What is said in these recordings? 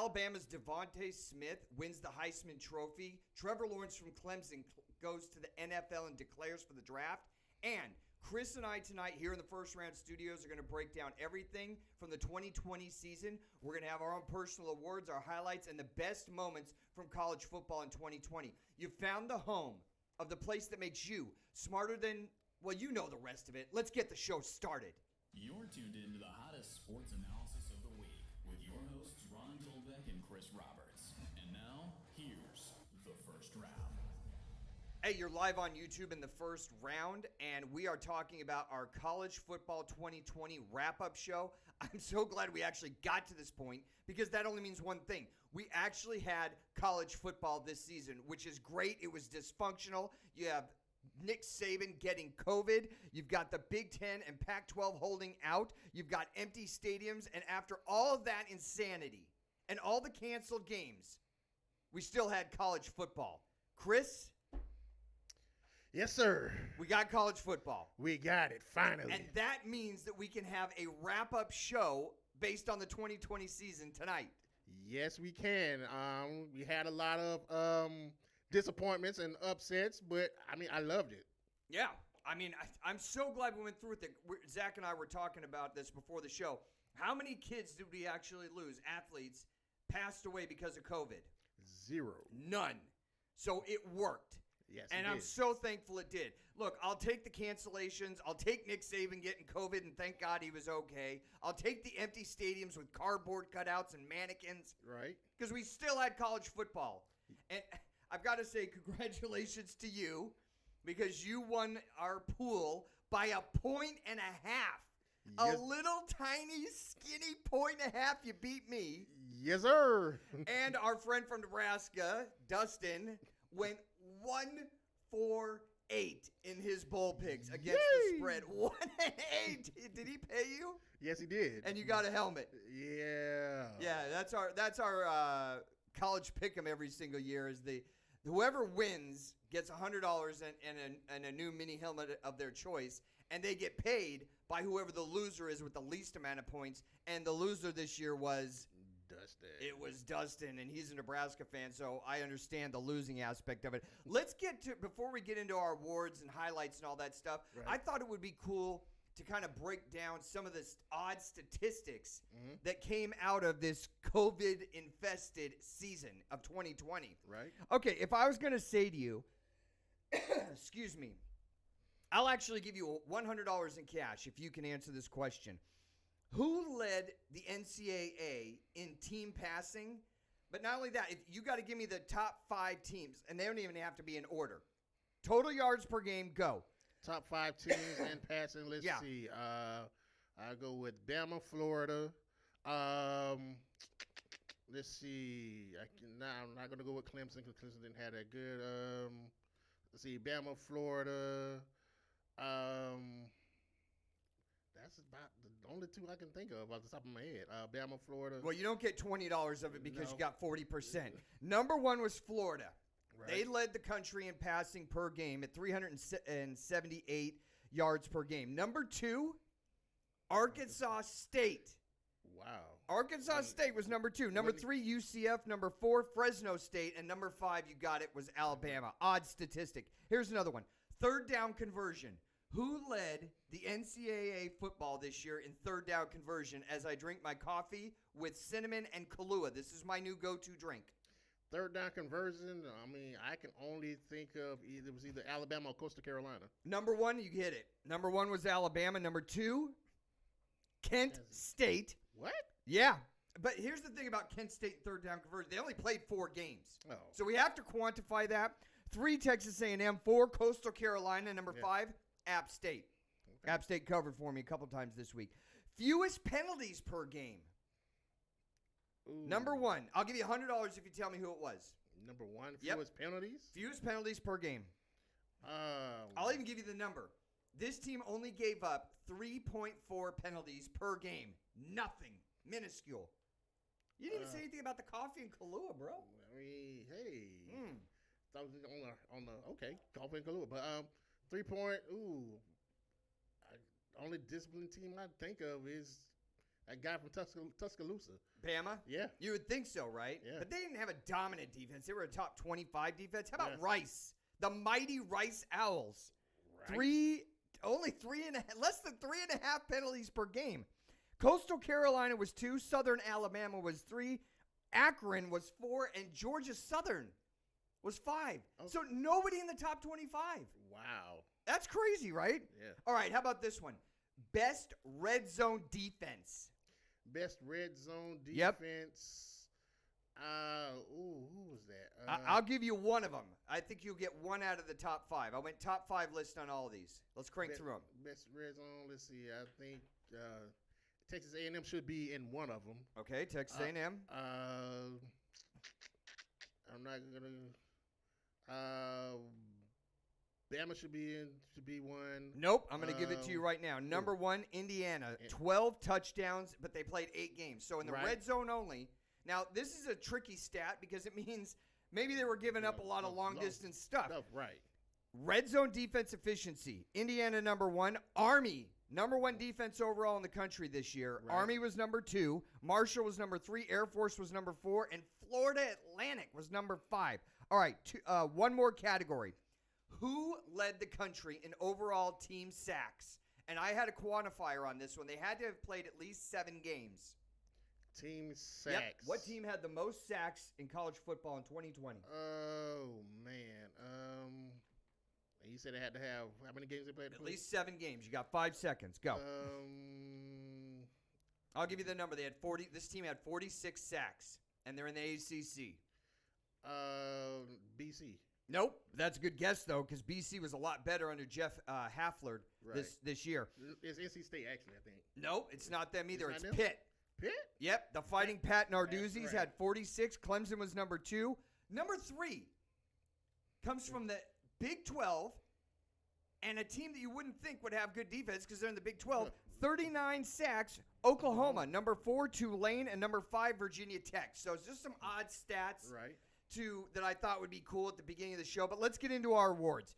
Alabama's Devontae Smith wins the Heisman Trophy. Trevor Lawrence from Clemson goes to the NFL and declares for the draft. And Chris and I tonight here in the First Round Studios are going to break down everything from the 2020 season. We're going to have our own personal awards, our highlights, and the best moments from college football in 2020. You found the home of the place that makes you smarter than, well, you know the rest of it. Let's get the show started. You're tuned in to the hottest sports analysis of the week with your hosts Ron Goldbeck and Chris Roberts. And now, here's the First Round. Hey, you're live on YouTube in the First Round, and we are talking about our college football 2020 wrap-up show. I'm so glad we actually got to this point because that only means one thing. We actually had college football this season, which is great. It was dysfunctional. You have Nick Saban getting COVID. You've got the Big Ten and Pac-12 holding out. You've got empty stadiums, and after all of that insanity and all the canceled games, we still had college football. Chris? Yes, sir. We got college football. We got it, finally. And that means that we can have a wrap-up show based on the 2020 season tonight. Yes, we can. We had a lot of disappointments and upsets, but, I loved it. Yeah. I'm so glad we went through with it. Zach and I were talking about this before the show. How many kids did we actually lose? Athletes passed away because of COVID. 0. None. So it worked. Yes, and I'm so thankful it did. Look, I'll take the cancellations. I'll take Nick Saban getting COVID, and thank God he was okay. I'll take the empty stadiums with cardboard cutouts and mannequins. Right. Because we still had college football. And I've got to say congratulations to you because you won our pool by 1.5 points. Yes. A little tiny skinny 1.5 points. You beat me. Yes, sir. And our friend from Nebraska, Dustin, went 1-for-8 in his bowl picks against the spread. 1-8. Did he pay you? Yes, he did. And you got a helmet. Yeah. Yeah, that's our college pick'em every single year. Is whoever wins gets $100 and a new mini helmet of their choice, and they get paid by whoever the loser is with the least amount of points. And the loser this year was Dustin. It was Dustin, and he's a Nebraska fan, so I understand the losing aspect of it. Let's get to, before we get into our awards and highlights and all that stuff, right. I thought it would be cool to kind of break down some of the odd statistics that came out of this COVID-infested season of 2020. Right. Okay, if I was going to say to you, excuse me, I'll actually give you $100 in cash if you can answer this question. Who led the NCAA in team passing? But not only that, if you got to give me the top 5 teams, and they don't even have to be in order. Total yards per game, go. Top 5 teams and passing. Let's see. I'll go with Bama, Florida. Let's see. I'm not going to go with Clemson because Clemson didn't have that good. Let's see. Bama, Florida. That's about the only 2 I can think of off the top of my head. Bama, Florida. Well, you don't get $20 of it because you got 40%. Number 1 was Florida. Right. They led the country in passing per game at 378 yards per game. Number 2, Arkansas State. Wow. Arkansas State was number 2. Number 3, UCF. Number 4, Fresno State. And number 5, you got it, was Alabama. Odd statistic. Here's another one. Third down conversion. Who led the NCAA football this year in third down conversion as I drink my coffee with cinnamon and Kahlua? This is my new go-to drink. Third down conversion, I can only think of it was either Alabama or Coastal Carolina. Number 1, you hit it. Number 1 was Alabama. Number 2, Kent State. What? Yeah. But here's the thing about Kent State third down conversion. They only played 4 games. Oh. So we have to quantify that. 3, Texas A&M. 4, Coastal Carolina. Number 5, App State. Okay. App State covered for me a couple times this week. Fewest penalties per game. Ooh. Number 1. I'll give you $100 if you tell me who it was. Number 1, fewest penalties? Fewest penalties per game. I'll even give you the number. This team only gave up 3.4 penalties per game. Nothing. Minuscule. You didn't even say anything about the coffee and Kahlua, bro. Hey. That was on the okay, coffee and Kahlua. But 3 point, only disciplined team I think of is A guy from Tuscaloosa. Bama? Yeah. You would think so, right? Yeah. But they didn't have a dominant defense. They were a top 25 defense. How about Yeah. Rice? The mighty Rice Owls. Right. Less than 3.5 penalties per game. Coastal Carolina was 2, Southern Alabama was 3, Akron was 4, and Georgia Southern was 5. Okay. So nobody in the top 25. Wow. That's crazy, right? Yeah. All right, how about this one? Best red zone defense. Best red zone Yep. defense. Who was that? I'll give you one of them. I think you'll get one out of the top 5. I went top 5 list on all of these. Let's crank through them. Best red zone. Let's see. I think Texas A&M should be in one of them. Okay, Texas A&M. I'm not gonna. Bama should be one. Nope, I'm going to give it to you right now. Number 1, Indiana, 12 touchdowns, but they played 8 games. So in the red zone only. Now, this is a tricky stat because it means maybe they were giving up a lot of long-distance stuff. Right. Red zone defense efficiency. Indiana, number 1. Army, number 1 defense overall in the country this year. Right. Army was number 2. Marshall was number 3. Air Force was number 4. And Florida Atlantic was number 5. All right, one more category. Who led the country in overall team sacks? And I had a quantifier on this one. They had to have played at least 7 games. Team sacks. Yep. What team had the most sacks in college football in 2020? Oh, man. You said they had to have how many games they played? At least 7 games. You got 5 seconds. Go. I'll give you the number. They had 40. This team had 46 sacks, and they're in the ACC. BC. Nope. That's a good guess, though, because BC was a lot better under Jeff Haflard this year. It's NC State, actually, I think. Nope, it's not them either. It's not them? Pitt. Pitt? Yep, the Fighting Pat Narduzzi's right. had 46. Clemson was number 2. Number 3 comes from the Big 12 and a team that you wouldn't think would have good defense because they're in the Big 12. 39 sacks, Oklahoma. Number 4, Tulane, and number 5, Virginia Tech. So it's just some odd stats that I thought would be cool at the beginning of the show. But let's get into our awards.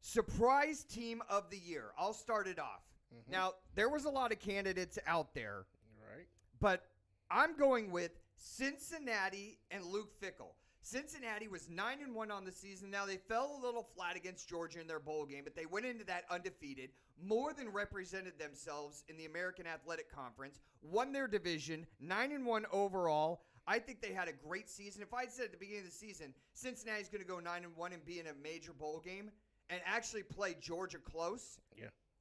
Surprise Team of the Year. I'll start it off. Mm-hmm. Now, there was a lot of candidates out there. Right. But I'm going with Cincinnati and Luke Fickell. Cincinnati was 9-1 on the season. Now, they fell a little flat against Georgia in their bowl game, but they went into that undefeated, more than represented themselves in the American Athletic Conference, won their division, 9-1 overall. I think they had a great season. If I had said at the beginning of the season, Cincinnati's going to go 9-1 and be in a major bowl game and actually play Georgia close,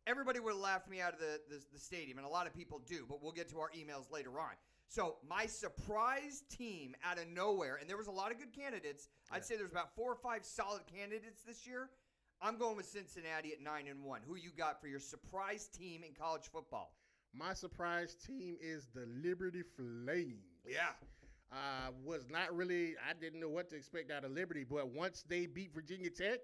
everybody would have laughed me out of the stadium, and a lot of people do, but we'll get to our emails later on. So my surprise team out of nowhere, and there was a lot of good candidates. I'd say there's about 4 or 5 solid candidates this year. I'm going with Cincinnati at 9-1. Who you got for your surprise team in college football? My surprise team is the Liberty Flames. Yeah. I didn't know what to expect out of Liberty, but once they beat Virginia Tech,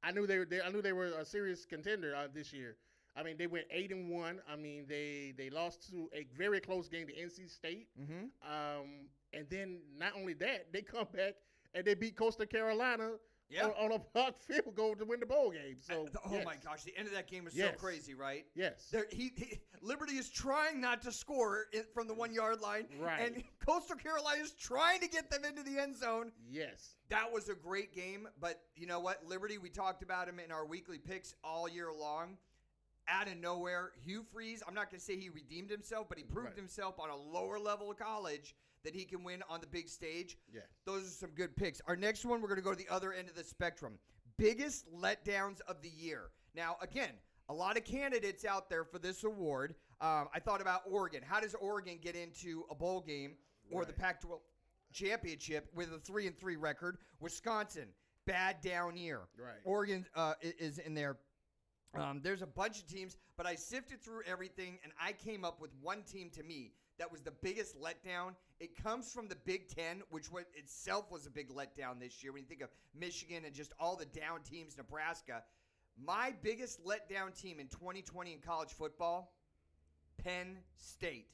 I knew they were a serious contender this year. I mean, they went 8-1. I mean, they lost to a very close game to NC State. Mm-hmm. And then not only that, they come back and they beat Coastal Carolina on a blocked field goal to win the bowl game. So, my gosh, the end of that game was so crazy, right? Yes. Liberty is trying not to score from the 1-yard line, right? And Coastal Carolina is trying to get them into the end zone. Yes. That was a great game, but you know what? Liberty, we talked about him in our weekly picks all year long. Out of nowhere, Hugh Freeze, I'm not going to say he redeemed himself, but he proved himself on a lower level of college that he can win on the big stage. Yeah. Those are some good picks. Our next one, we're going to go to the other end of the spectrum. Biggest letdowns of the year. Now, again, a lot of candidates out there for this award. I thought about Oregon. How does Oregon get into a bowl game or the Pac-12 championship with a 3-3 record? Wisconsin, bad down year. Right. Oregon is in there. There's a bunch of teams, but I sifted through everything, and I came up with one team to me that was the biggest letdown. It comes from the Big Ten, which itself was a big letdown this year when you think of Michigan and just all the down teams, Nebraska. My biggest letdown team in 2020 in college football, Penn State.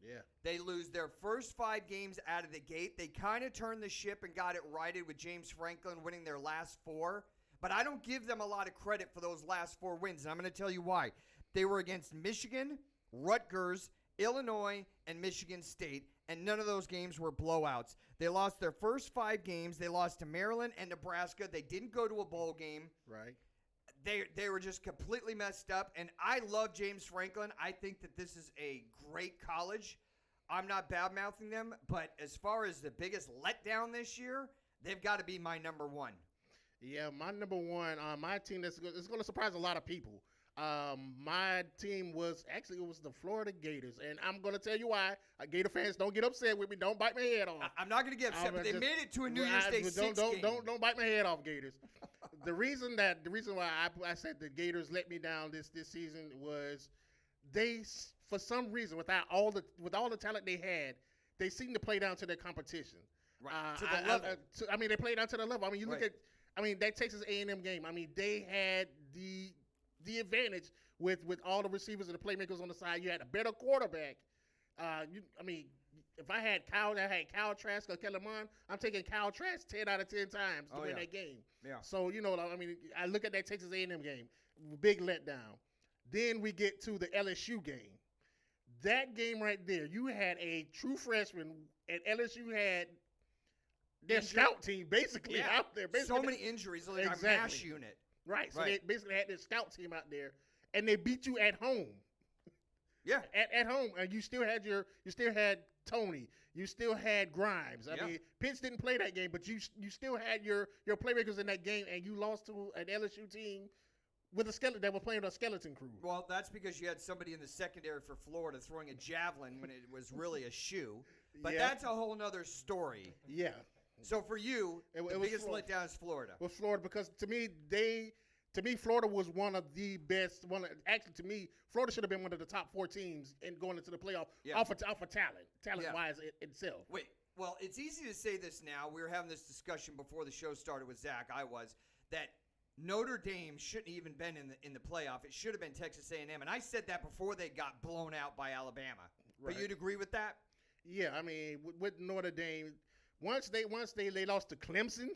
Yeah. They lose their first 5 games out of the gate. They kind of turned the ship and got it righted with James Franklin winning their last 4. But I don't give them a lot of credit for those last 4 wins, and I'm going to tell you why. They were against Michigan, Rutgers, Illinois, and Michigan State, and none of those games were blowouts. They lost their first 5 games. They lost to Maryland and Nebraska. They didn't go to a bowl game. Right. They were just completely messed up, and I love James Franklin. I think that this is a great college. I'm not bad-mouthing them, but as far as the biggest letdown this year, they've got to be my number one. Yeah, my number one, my team is going to surprise a lot of people. My team was the Florida Gators, and I'm going to tell you why. Gator fans, don't get upset with me. Don't bite my head off. I'm not going to get upset, but they made it to a New Year's Day 6 game. Don't bite my head off, Gators. The reason why I said the Gators let me down this season was they, for some reason, with all the talent they had, they seemed to play down to their competition. Right. To the level. They played down to the level. I mean, you look Right. at that Texas A&M game. I mean, they had the advantage with all the receivers and the playmakers on the side. You had a better quarterback. If I had Kyle Trask or Kellen Mond, I'm taking Kyle Trask 10 out of 10 times to win that game. Yeah. So, I look at that Texas A&M game, big letdown. Then we get to the LSU game. That game right there, you had a true freshman, and LSU had their scout team basically out there. So many injuries, like a MASH unit. Right. So they basically had their scout team out there, and they beat you at home. Yeah. At home, and you still had Tony, you still had Grimes. I mean, Pitts didn't play that game, but you still had your playmakers in that game, and you lost to an LSU team with a skeleton that was playing a skeleton crew. Well, that's because you had somebody in the secondary for Florida throwing a javelin when it was really a shoe. But that's a whole nother story. Yeah. So for you, the biggest letdown is Florida. With Florida, because to me, Florida was one of the best. To me, Florida should have been one of the top 4 teams in going into the playoff off of talent-wise itself. Wait, well, it's easy to say this now. We were having this discussion before the show started with Zach. That Notre Dame shouldn't even been in the playoff. It should have been Texas A&M, and I said that before they got blown out by Alabama. Right. But you'd agree with that? Yeah, I mean, with Notre Dame, once they lost to Clemson.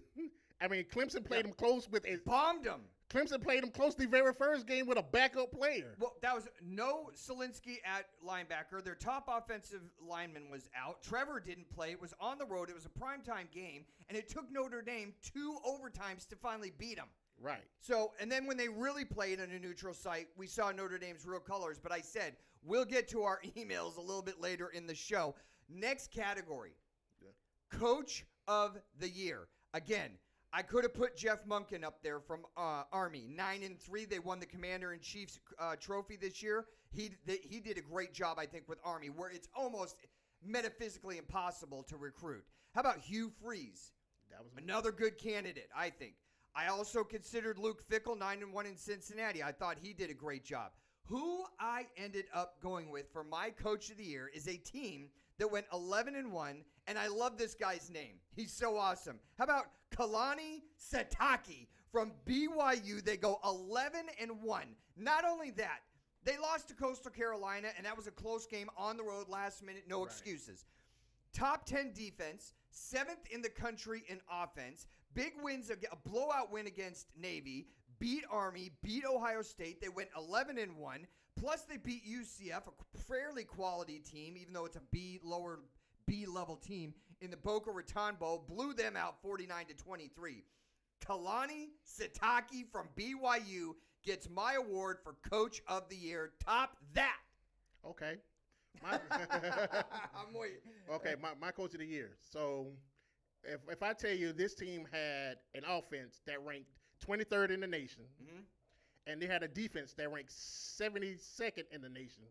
I mean, Clemson played them close bombed them. Clemson played them close the very first game with a backup player. Well, that was no Solinsky at linebacker. Their top offensive lineman was out. Trevor didn't play. It was on the road. It was a primetime game, and it took Notre Dame 2 overtimes to finally beat them. Right. So, and then when they really played on a neutral site, we saw Notre Dame's real colors. But I said, we'll get to our emails a little bit later in the show. Next category, Coach of the Year. Again, I could have put Jeff Monken up there from Army. 9-3, they won the Commander-in-Chief's trophy this year. He did a great job, I think, with Army, where it's almost metaphysically impossible to recruit. How about Hugh Freeze? That was another good candidate, I think. I also considered Luke Fickell, 9-1 in Cincinnati. I thought he did a great job. Who I ended up going with for my Coach of the Year is a team that went 11-1, and I love this guy's name. He's so awesome. How about Kalani Sitake from BYU? They go 11-1. Not only that, they lost to Coastal Carolina, and that was a close game on the road last minute. No excuses. Top 10 defense, 7th in the country in offense. Big wins, a blowout win against Navy, beat Army, beat Ohio State. They went 11-1. Plus, they beat UCF, a fairly quality team, even though it's a lower B-level team, in the Boca Raton Bowl. Blew them out 49-23. Kalani Sitake from BYU gets my award for Coach of the Year. Top that. Okay. I'm waiting. Okay, my Coach of the Year. So, if I tell you this team had an offense that ranked 23rd in the nation, and they had a defense that ranked 72nd in the nation,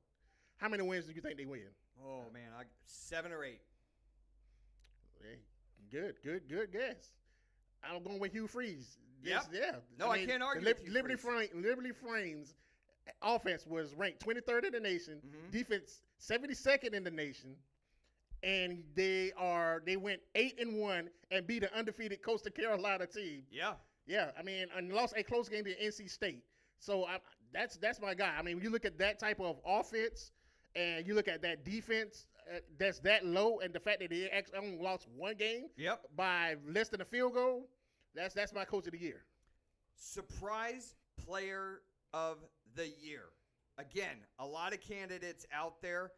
how many wins do you think they win? Oh, man, 7 or 8. Hey, good guess. I'm going with Hugh Freeze. Yep. Yeah. No, I can't argue with Hugh Liberty Freeze. Frames offense was ranked 23rd in the nation, defense 72nd in the nation, and they went 8-1 and beat an undefeated Coastal Carolina team. Yeah. Yeah, I mean, and lost a close game to NC State. So that's my guy. I mean, when you look at that type of offense and you look at that defense that's that low, and the fact that they actually only lost one game by less than a field goal, that's my Coach of the Year. Surprise Player of the Year. Again, a lot of candidates out there.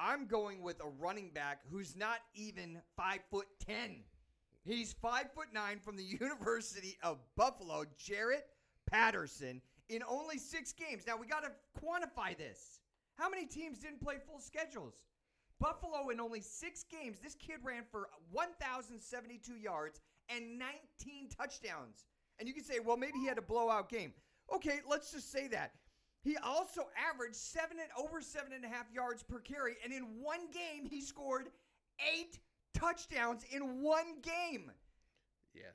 I'm going with a running back who's not even 5'10". He's 5'9" from the University of Buffalo, Jarrett Patterson, in only 6 games. Now, we got to quantify this. How many teams didn't play full schedules? Buffalo, in only 6 games, this kid ran for 1,072 yards and 19 touchdowns. And you can say, well, maybe he had a blowout game. Okay, let's just say that. He also averaged over 7.5 yards per carry, and in one game, he scored 8 touchdowns in one game. Yeah.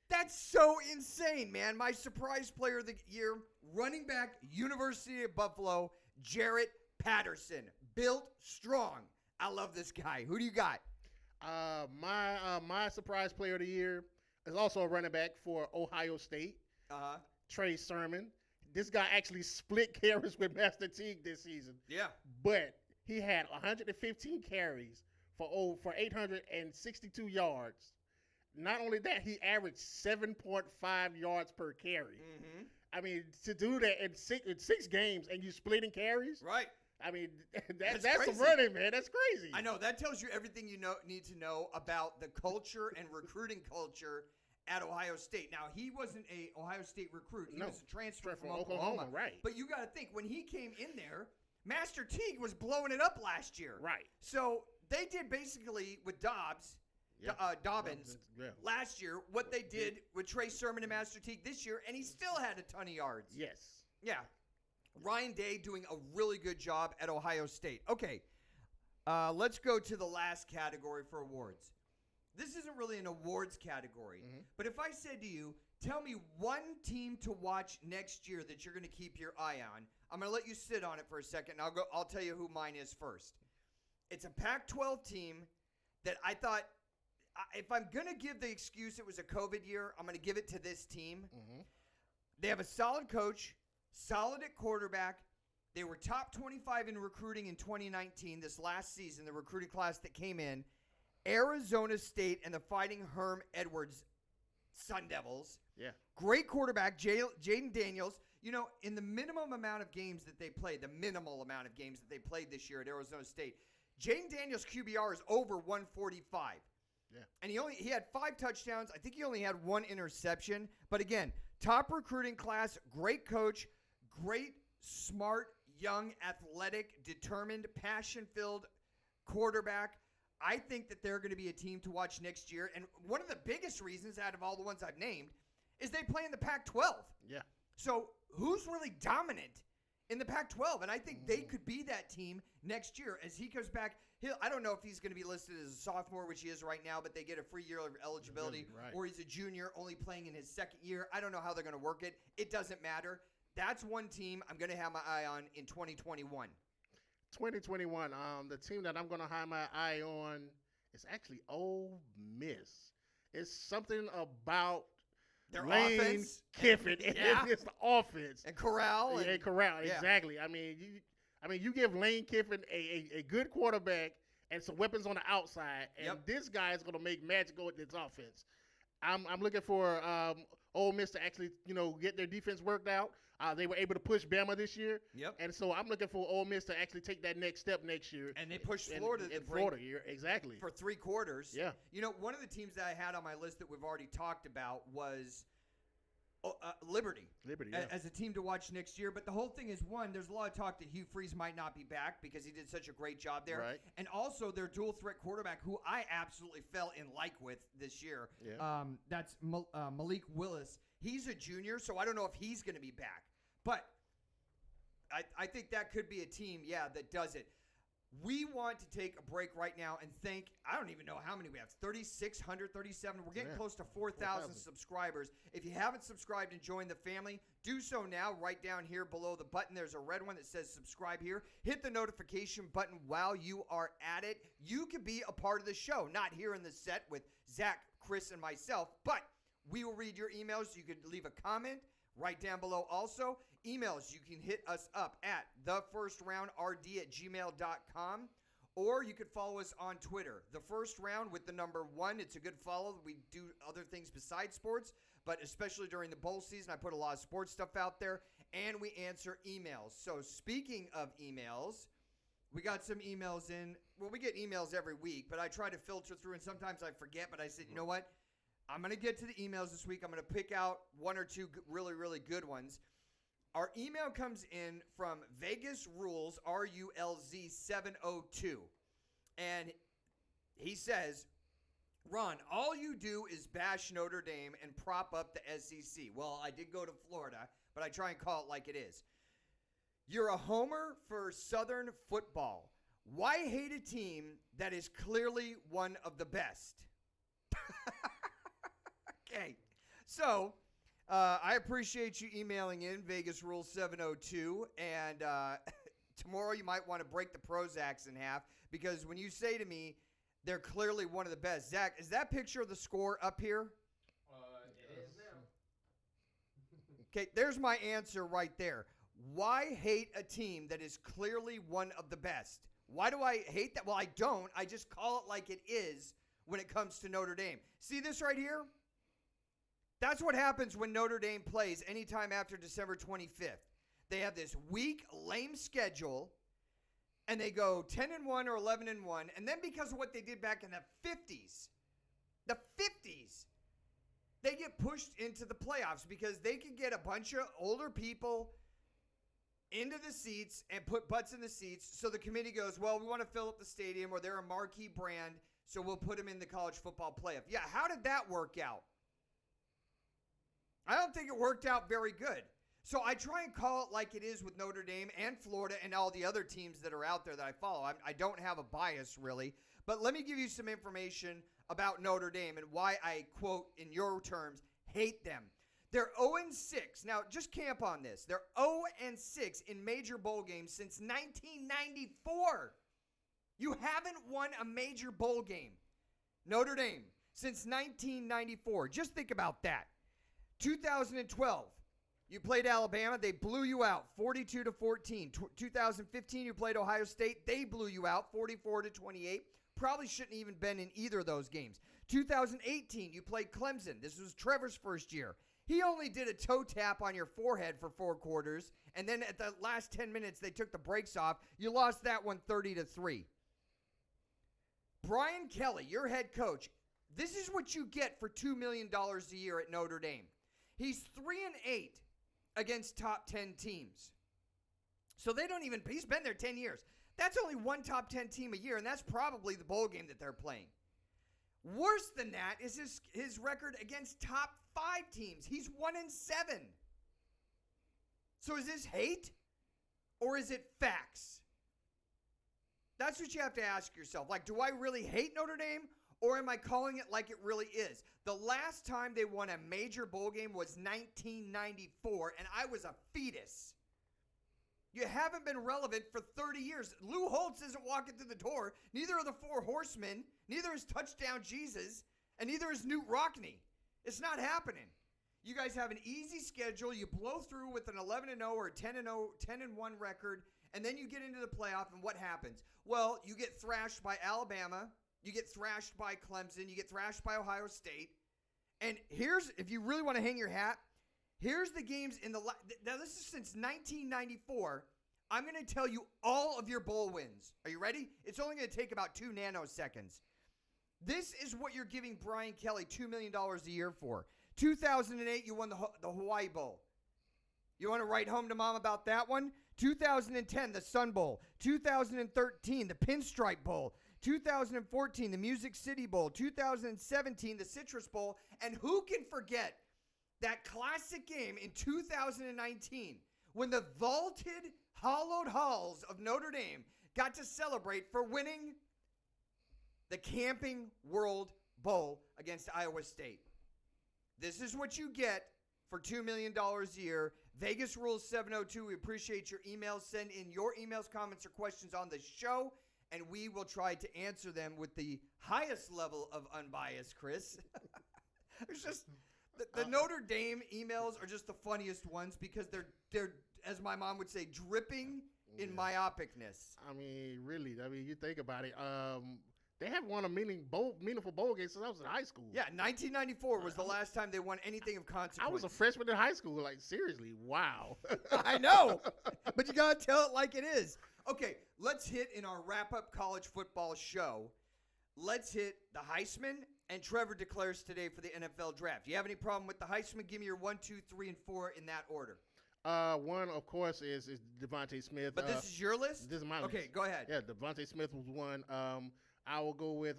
That's so insane, man. My surprise player of the year, running back, University of Buffalo, Jarrett Patterson. Built strong. I love this guy. Who do you got? My surprise player of the year is also a running back for Ohio State, Trey Sermon. This guy actually split carries with Master Teague this season. Yeah. But he had 115 carries for 862 yards. Not only that, he averaged 7.5 yards per carry. Mm-hmm. I mean, to do that in six games and you splitting carries, right? I mean, that's crazy. some running, man. That's crazy. I know. That tells you everything you need to know about the culture and recruiting culture at Ohio State. Now, he wasn't a Ohio State recruit. He was a transfer from Oklahoma. Right. But you got to think, when he came in there, Master Teague was blowing it up last year. Right. So they did basically with Dobbins last year what they did with Trey Sermon and Master Teague this year, and he still had a ton of yards. Yes. Yeah. Ryan Day doing a really good job at Ohio State. Okay, let's go to the last category for awards. This isn't really an awards category, but if I said to you, tell me one team to watch next year that you're going to keep your eye on, I'm going to let you sit on it for a second, and I'll tell you who mine is first. It's a Pac-12 team that I thought, if I'm going to give the excuse it was a COVID year, I'm going to give it to this team. They have a solid coach, solid at quarterback. They were top 25 in recruiting in 2019, this last season, the recruiting class that came in. Arizona State and the Fighting Herm Edwards Sun Devils. Yeah. Great quarterback, Jaden Daniels. You know, in the minimum amount of games that they played, this year at Arizona State, Jaden Daniels' QBR is over 145. Yeah. And he had 5 touchdowns. I think he only had 1 interception. But again, top recruiting class, great coach, great, smart, young, athletic, determined, passion-filled quarterback. I think that they're going to be a team to watch next year. And one of the biggest reasons out of all the ones I've named is they play in the Pac-12. Yeah. So who's really dominant in the Pac-12? And I think they could be that team next year as he comes back. I don't know if he's going to be listed as a sophomore, which he is right now, but they get a free year of eligibility, right. Or he's a junior only playing in his 2nd year. I don't know how they're going to work it. It doesn't matter. That's one team I'm going to have my eye on in 2021. 2021, the team that I'm going to have my eye on is actually Ole Miss. It's something about their Lane offense. Kiffin. Yeah. It's the offense. And Corral. Yeah, Corral, yeah. exactly. I mean, you give Lane Kiffin a good quarterback and some weapons on the outside, and this guy is going to make magic with this offense. I'm looking for Ole Miss to actually, get their defense worked out. They were able to push Bama this year. Yep. And so I'm looking for Ole Miss to actually take that next step next year. And they pushed Florida exactly. for 3 quarters. Yeah. You know, one of the teams that I had on my list that we've already talked about was Liberty. Liberty, yeah. As a team to watch next year. But the whole thing is, one, there's a lot of talk that Hugh Freeze might not be back because he did such a great job there. Right. And also their dual threat quarterback, who I absolutely fell in like with this year. Yeah. That's Malik Willis. He's a junior, so I don't know if he's going to be back. But I think that could be a team, that does it. We want to take a break right now and thank, I don't even know how many we have, 3,600, 37. We're getting close to 4,000 subscribers. If you haven't subscribed and joined the family, do so now. Right down here below the button, there's a red one that says subscribe here. Hit the notification button while you are at it. You could be a part of the show, not here in the set with Zach, Chris, and myself, but we will read your emails. You could leave a comment right down below. Also, emails, you can hit us up at thefirstraundrd@gmail.com, or you could follow us on Twitter. The First Round with the number 1. It's a good follow. We do other things besides sports, but especially during the bowl season, I put a lot of sports stuff out there, and we answer emails. So speaking of emails, We got some emails in. Well, we get emails every week, but I try to filter through, and sometimes I forget. But I said, you know what? I'm going to get to the emails this week. I'm going to pick out one or two really, really good ones. Our email comes in from Vegas Rules, RULZ 702. And he says, Ron, all you do is bash Notre Dame and prop up the SEC. Well, I did go to Florida, but I try and call it like it is. You're a homer for Southern football. Why hate a team that is clearly one of the best? Okay. So, I appreciate you emailing in, Vegas Rule 702. And tomorrow you might want to break the Prozacs in half because when you say to me, they're clearly one of the best. Zach, is that picture of the score up here? It is now. Okay, there's my answer right there. Why hate a team that is clearly one of the best? Why do I hate that? Well, I don't. I just call it like it is when it comes to Notre Dame. See this right here? That's what happens when Notre Dame plays anytime after December 25th. They have this weak, lame schedule, and they go 10-1 or 11-1, and then because of what they did back in the 50s, they get pushed into the playoffs because they can get a bunch of older people into the seats and put butts in the seats. So the committee goes, well, we want to fill up the stadium, or they're a marquee brand, so we'll put them in the college football playoff. Yeah, how did that work out? I don't think it worked out very good. So I try and call it like it is with Notre Dame and Florida and all the other teams that are out there that I follow. I don't have a bias, really. But let me give you some information about Notre Dame and why I, quote, in your terms, hate them. They're 0-6. Now, just camp on this. They're 0-6 in major bowl games since 1994. You haven't won a major bowl game, Notre Dame, since 1994. Just think about that. 2012, you played Alabama. They blew you out 42-14. 2015, you played Ohio State. They blew you out 44-28. Probably shouldn't even been in either of those games. 2018, you played Clemson. This was Trevor's first year. He only did a toe tap on your forehead for 4 quarters, and then at the last 10 minutes, they took the brakes off. You lost that one 30-3. Brian Kelly, your head coach, this is what you get for $2 million a year at Notre Dame. He's 3-8 against top 10 teams. So they don't even, he's been there 10 years. That's only one top 10 team a year, and that's probably the bowl game that they're playing. Worse than that is his record against top 5 teams. He's 1-7. So is this hate or is it facts? That's what you have to ask yourself. Like, do I really hate Notre Dame or am I calling it like it really is? The last time they won a major bowl game was 1994, and I was a fetus. You haven't been relevant for 30 years. Lou Holtz isn't walking through the door. Neither are the 4 horsemen. Neither is Touchdown Jesus. And neither is Newt Rockney. It's not happening. You guys have an easy schedule. You blow through with an 11-0 or 10-0, 10-1 record, and then you get into the playoff, and what happens? Well, you get thrashed by Alabama. You get thrashed by Clemson. You get thrashed by Ohio State. And here's, if you really want to hang your hat, here's the games in the now this is since 1994. I'm going to tell you all of your bowl wins. Are you ready? It's only going to take about 2 nanoseconds. This is what you're giving Brian Kelly $2 million a year for. 2008, you won the Hawaii Bowl. You want to write home to mom about that one? 2010, the Sun Bowl. 2013, the Pinstripe Bowl. 2014, the Music City Bowl. 2017, the Citrus Bowl. And who can forget that classic game in 2019 when the vaulted, hollowed halls of Notre Dame got to celebrate for winning the Camping World Bowl against Iowa State. This is what you get for $2 million a year. Vegas Rules 702. We appreciate your emails. Send in your emails, comments, or questions on the show, and we will try to answer them with the highest level of unbiased, Chris. It's just the Notre Dame emails are just the funniest ones because they're as my mom would say, dripping in myopicness. I mean, really. I mean, you think about it. They haven't won a meaningful bowl game since I was in high school. Yeah, 1994 was the last time they won anything of consequence. I was a freshman in high school. Like, seriously, wow. I know, but you got to tell it like it is. Okay, let's hit in our wrap-up college football show. Let's hit the Heisman, and Trevor declares today for the NFL draft. Do you have any problem with the Heisman? Give me your 1, 2, 3, and 4 in that order. One, of course, is Devontae Smith. But this is your list? This is my list. Okay, go ahead. Yeah, Devontae Smith was one. I will go with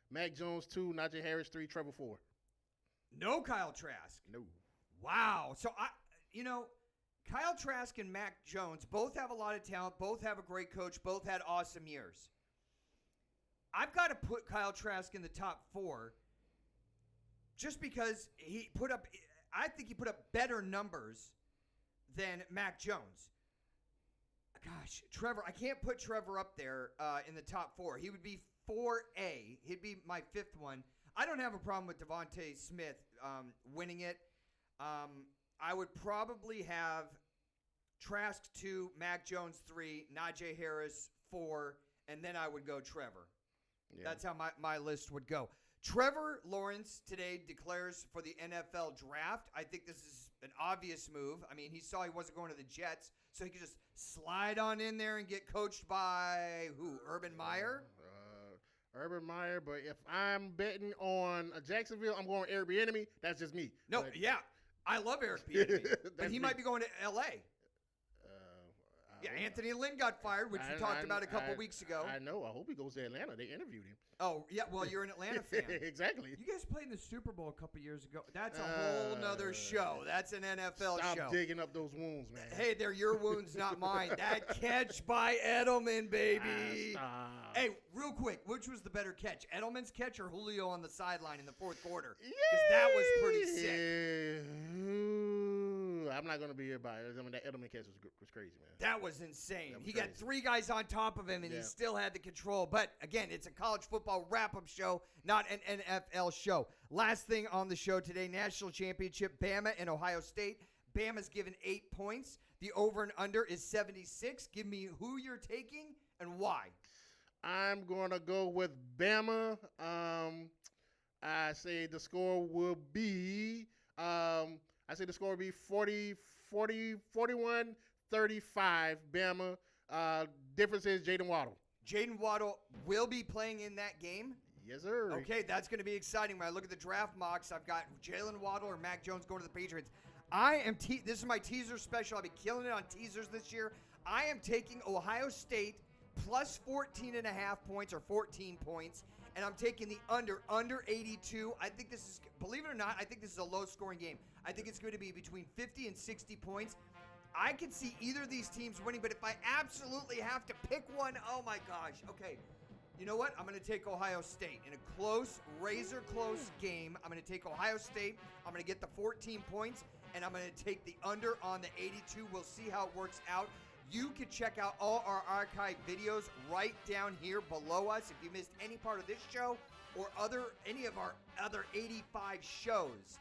Mac Jones 2, Najee Harris 3, Trevor 4. No Kyle Trask. No. Wow. So, Kyle Trask and Mac Jones both have a lot of talent, both have a great coach, both had awesome years. I've got to put Kyle Trask in the top 4 just because I think he put up better numbers than Mac Jones. Gosh, Trevor, I can't put Trevor up there in the top 4. He would be 4A. He'd be my 5th one. I don't have a problem with Devontae Smith winning it. I would probably have Trask 2, Mac Jones 3, Najee Harris 4, and then I would go Trevor. Yeah. That's how my list would go. Trevor Lawrence today declares for the NFL draft. I think this is an obvious move. I mean, he saw he wasn't going to the Jets, so he could just slide on in there and get coached by who? Urban Meyer? Urban Meyer, but if I'm betting on Jacksonville, I'm going Eric Bieniemy. That's just me. No, but, yeah. I love Eric Bieniemy, but he might be going to L.A. Yeah, Anthony Lynn got fired, which we talked about a couple weeks ago. I know. I hope he goes to Atlanta. They interviewed him. Oh, yeah. Well, you're an Atlanta fan. Exactly. You guys played in the Super Bowl a couple years ago. That's a whole nother show. That's an NFL show. Stop digging up those wounds, man. Hey, they're your wounds, not mine. That catch by Edelman, baby. Stop. Hey, real quick, which was the better catch? Edelman's catch or Julio on the sideline in the fourth quarter? Because that was pretty sick. I'm not going to be here by it. I mean, that Edelman catch was crazy, man. That was insane. He crazy. got 3 guys on top of him, and he still had the control. But, again, it's a college football wrap-up show, not an NFL show. Last thing on the show today, national championship, Bama and Ohio State. Bama's given 8 points. The over and under is 76. Give me who you're taking and why. I'm going to go with Bama. I say the score will be 41-35 Bama. Difference is Jaden Waddle. Jaden Waddle will be playing in that game. Yes, sir. Okay, that's going to be exciting. When I look at the draft mocks, I've got Jalen Waddle or Mac Jones going to the Patriots. This is my teaser special. I'll be killing it on teasers this year. I am taking Ohio State plus 14.5 points or 14 points, and I'm taking the under 82. I think this is, believe it or not, I think this is a low-scoring game. I think it's going to be between 50 and 60 points. I can see either of these teams winning, but if I absolutely have to pick one, oh my gosh. Okay, you know what? I'm going to take Ohio State. In a close, razor-close game, I'm going to take Ohio State. I'm going to get the 14 points, and I'm going to take the under on the 82. We'll see how it works out. You can check out all our archive videos right down here below us if you missed any part of this show or any of our other 85 shows.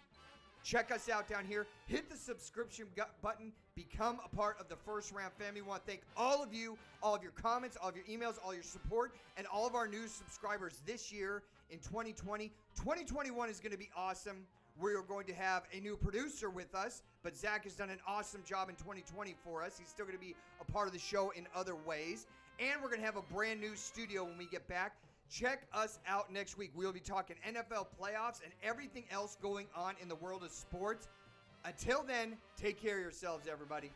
Check us out down here. Hit the subscription button. Become a part of the First Round family. We want to thank all of you, all of your comments, all of your emails, all your support, and all of our new subscribers this year in 2020. 2021 is going to be awesome. We're going to have a new producer with us, but Zach has done an awesome job in 2020 for us. He's still going to be a part of the show in other ways. And we're going to have a brand new studio when we get back. Check us out next week. We'll be talking NFL playoffs and everything else going on in the world of sports. Until then, take care of yourselves, everybody.